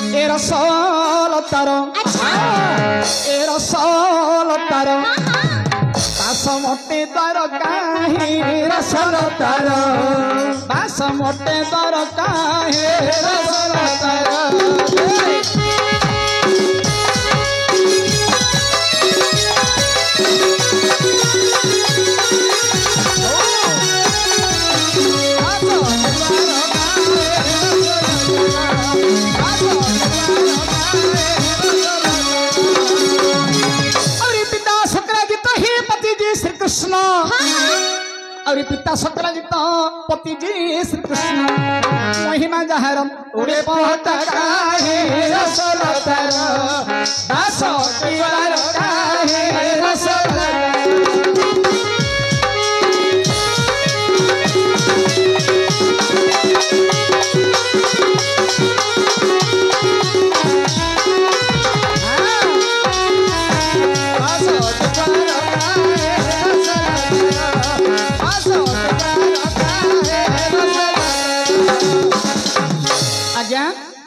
ए Russell तार ए Russell तार बास मोटे दर काहे रसल तार बास मोटे दर काहे रसल तार कृष्ण और पिता शंकराजित पति जी श्री कृष्ण महिमा जहर उड़े बहुत काहे रसल तार दास पितर काहे रसल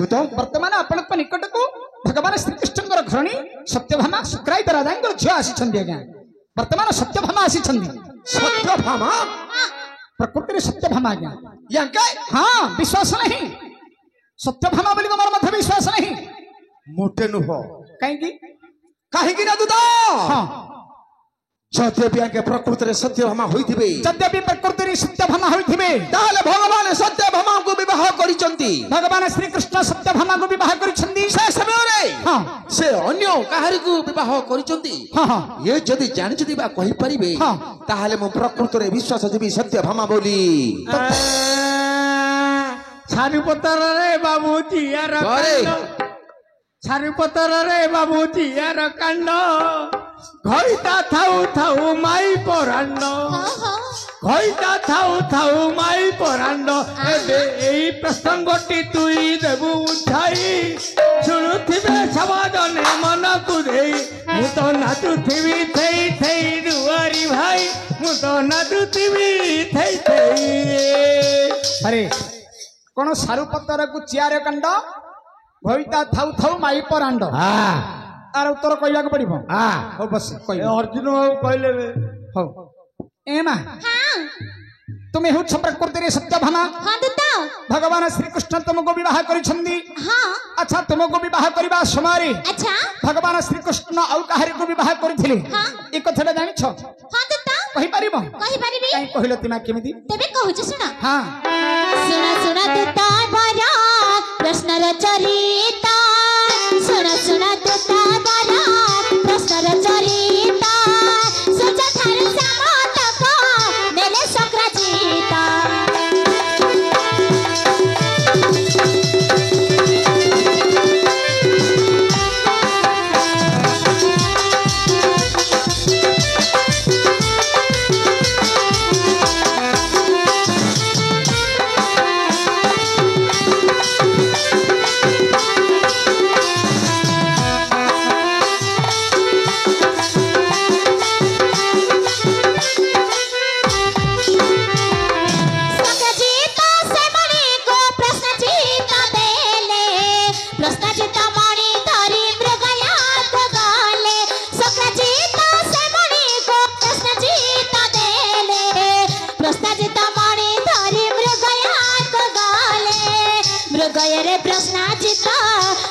तो वर्तमान आपण निकट को भगवान श्रीकृष्ण घरणी सत्यभामा शुक्रायित राजा झील आसी आज्ञा वर्तमान सत्यभामा आसी सत्यभामा प्रकृति सत्यभामा आज्ञा हाँ विश्वास नहीं सत्यभामा बोली मोर मध्य विश्वास नहीं मोटे नुह कहीं ना दूत हाँ यद्यपि आगे प्रकृति सत्यभामा होइथिबे यद्यपि प्रकृति सत्यभामा होइथिबे ताले भगवान सत्यभामा को विवाह करिसंती भगवान श्री कृष्ण सत्यभामा को विवाह करिसंती से समय रे हां से अन्य काहरी को विवाह करिसंती हां हां ये जदी जानिचती बा कहि परिबे हां ताले मो प्रकृति रे विश्वास जीवी सत्यभामा बोली छारुपतर रे बाबूजी यार कांड छारुपतर रे बाबूजी यार कांड घइता थाउ थाउ माई परांड घइता थाउ थाउ माई परांड एबे एई प्रसंगटी तुई देबु उठाई सुनुथिबे समाजने मन को देई मु तो नाचुथिबी थई थई दुआरी भाई मु तो नाचुथिबी थई थई अरे कोन सारुपतर को चियारे कांड घइता थाउ थाउ माई परांड हां आर उत्तर कहला पड़ो हाँ बस अर्जुन बाबू कहले हो एमा हाँ तुम्हें हो प्रकृति सत्यभामा हाँ भगवान श्री कृष्ण तुमको विवाह करिसंदी हाँ अच्छा तुमको विवाह करबा समय अच्छा भगवान श्री कृष्ण औ काहरी को विवाह करथिले हाँ ए कथाटा जानि छ हाँ दत्ता कहि परिबो कहि परिबी काई कहिलो तिमा केमिति तबे कहूछ सुना हाँ सुना सुना दत्ता बरा प्रश्न रचरिता सुना सुना दत्ता बरा प्रश्न रचरिता सोच थार समतक मेले सक्रजिता गयरे प्रश्नाचित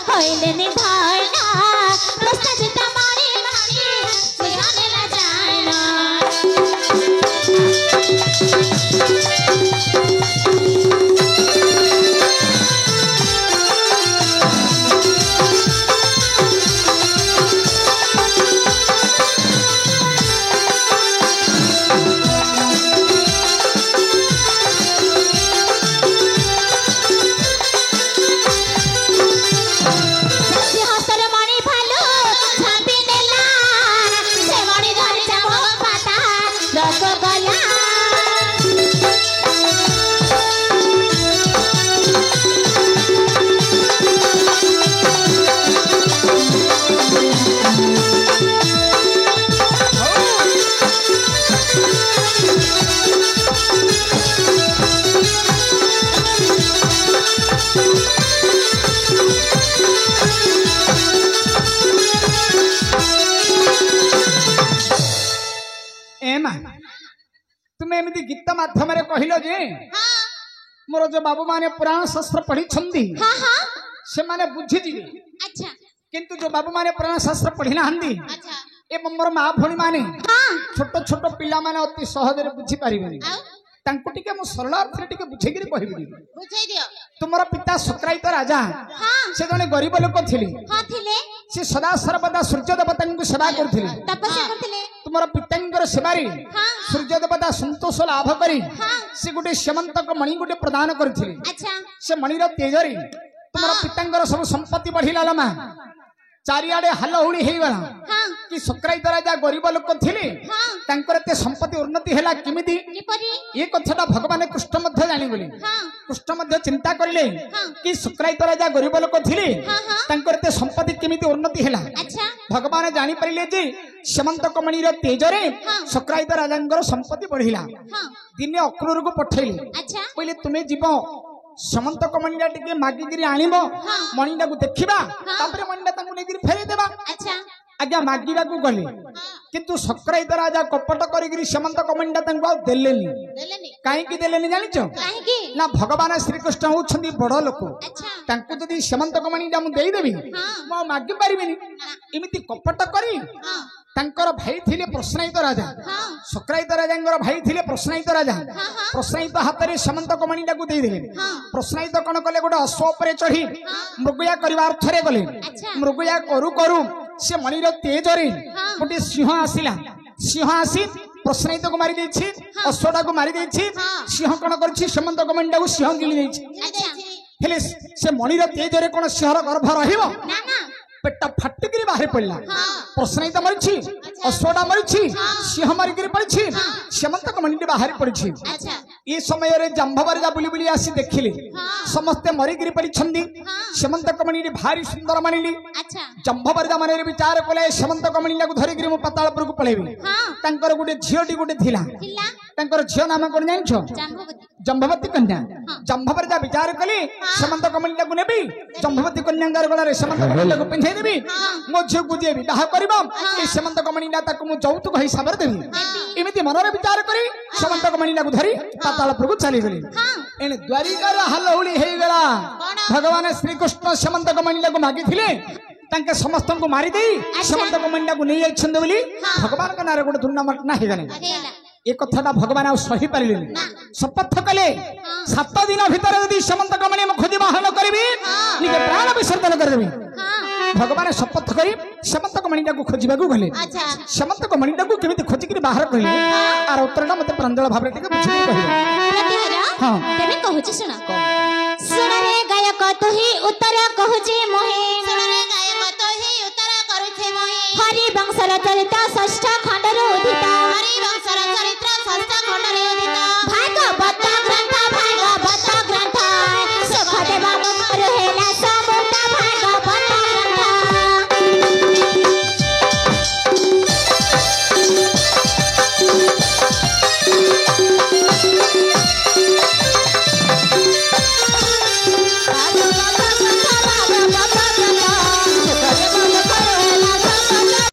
होइले निधारणा प्रश्नाचित माने माने सिराने ला जाना तुम एमती गीत माध्यम कहल जे मोर जो बाबू माने पुराण शास्त्र पढ़ी से माने बुझीजिवे अच्छा किंतु जो बाबू माने पुराण शास्त्र पढ़ी ना अच्छा एवं मोर माँ भौणी माने छोट छोट पिला माने अति सहज बुझी पारिबेनी तांको टिके मु सरल अर्थ रे टिके बुझेगिरी कहबिनी बुझाई दियो तुमर पिता सुक्रायित राजा से जने गरीब लोक थिले से सदा सर्वदा सूर्य देवता को सेवा करथिले तपस्या करथिले तुमर पितांकर सेवारी सूर्य देवता संतोष लाभ करी से गोटे सेमंतक मणि गोटे प्रदान करथिले अच्छा से मणिर तेजरी तुमर पितांकर सब संपत्ति बढ़िला लमा चारिआडे हलहुड़ी हे गला कि सुक्रायित राजा गरीब लोक थिले तांकर ते संपत्ति उन्नति हैला किमिति ये कथाटा भगवान कृष्ण मध्य जानि बोली कृष्ण मध्य चिंता करिले कि सुक्रायित राजा गरीब लोक थिले तांकर ते संपत्ति किमिति उन्नति हैला अच्छा भगवान जानि परिले जे सेमंतक मणिर तेजरे सुक्रायित राजांकर संपत्ति बढ़िला दिने अक्रूर को पठैले अच्छा कहले तुमे जीव समंतक मणिटा टिके मागिगिरी आनिबो मणिटा को देखिबा तापरे मणिटा तांको नेगिरी फेरे देबा अच्छा आज्ञा मागिबा को गले किंतु सुक्रायित राजा कपट करिगिरी समंतक मणिटा तांको आ देलेनी देलेनी काहे की देलेनी जानिचो काहे की ना भगवान श्री कृष्ण होछंदी बड़ लोक अच्छा तांको जदी समंतक मणिटा मु देई देबी मो मागि परिबिनी इमिति कपट करी तांकर भाई थिले प्रश्नायित राजा सुक्रायित राजांकर भाई थिले प्रश्नायित राजा प्रश्नायित हातरे समंतक मणिटा को देई देले प्रश्नायित कोन कले गोटे अश्व उपरे चढ़ी मृगया करबा अर्थरे गले मृगया करू करू से मणिर तेजरे गोटे सिंह आसिला सिंह आसी प्रश्नायित को मारी देछि अश्वटा को मारी देछि सिंह कोन करछि समंतक मणिटा को सिंह गिली देछि हेले से मणिर तेजरे कोन सिंहर गर्भ रहिबो ना ना पेटा फाटिगिरी बाहर पड़ला प्रश्नायित मरिछि अश्वटा मरिछि सिंह मारिगिरी पड़छि सेमंतक मणिटी बाहर पड़छि अच्छा ये समय रे जंभवरजा बुली बुली आसी देखिले समस्त मरिगिरी पड़छंदी सेमंतक मणिटी भारी सुंदर मानिली अच्छा जंभवरजा माने विचार कले सेमंतक मणिटा को धरिगिरी मु पातालपुर को पळेबी तांकर गुटे झियोटी गुटे थिला थिला तांकर झियो नाम कोन जानछो जाम्बवती जंभवती कन्या जंभवरजा विचार कली सेमंतक मणिटा को नेबी जंभवती कन्यांगर गला रे सेमंतक मणिटा को पिंधे देबी मो झियो को देबी बाहा करबो ए सेमंतक मणिटा ताको मु जौतुक हिसाब रे देबी इमिति मनरे विचार करी सेमंतक मणिटा को धरी पातालपुर को चली गली एने द्वारिकार हलहुली हे गला भगवान श्री कृष्ण सेमंतक मणिटा को मागी थिले तांके समस्त को मारी देई सेमंतक मणिटा को नै आइछन बोली भगवान का नारे गोटे धुन्ना मटना हे गले ए कथाटा भगवान आ सही पारिलेनी शपथ कले 7 दिन भीतर यदि सेमंतक मणि म खोजी बाहर करिबी निके प्राण विसर्जन कर देबी भगवान शपथ करी सेमंतक मणिटा को खोजिबा को गले अच्छा सेमंतक मणिटा को केमिति खोजी करी बाहर करिले आर उत्तरटा मते प्रांजल भाबरे टिके बुझी कहिबो प्रतिहार हां तेमे कहूची सुना सुन रे गायक तू ही उत्तर कहूची मोहे सुन रे गायक तू ही उत्तर करूछे मोहे हरि वंशर चरित षष्ठ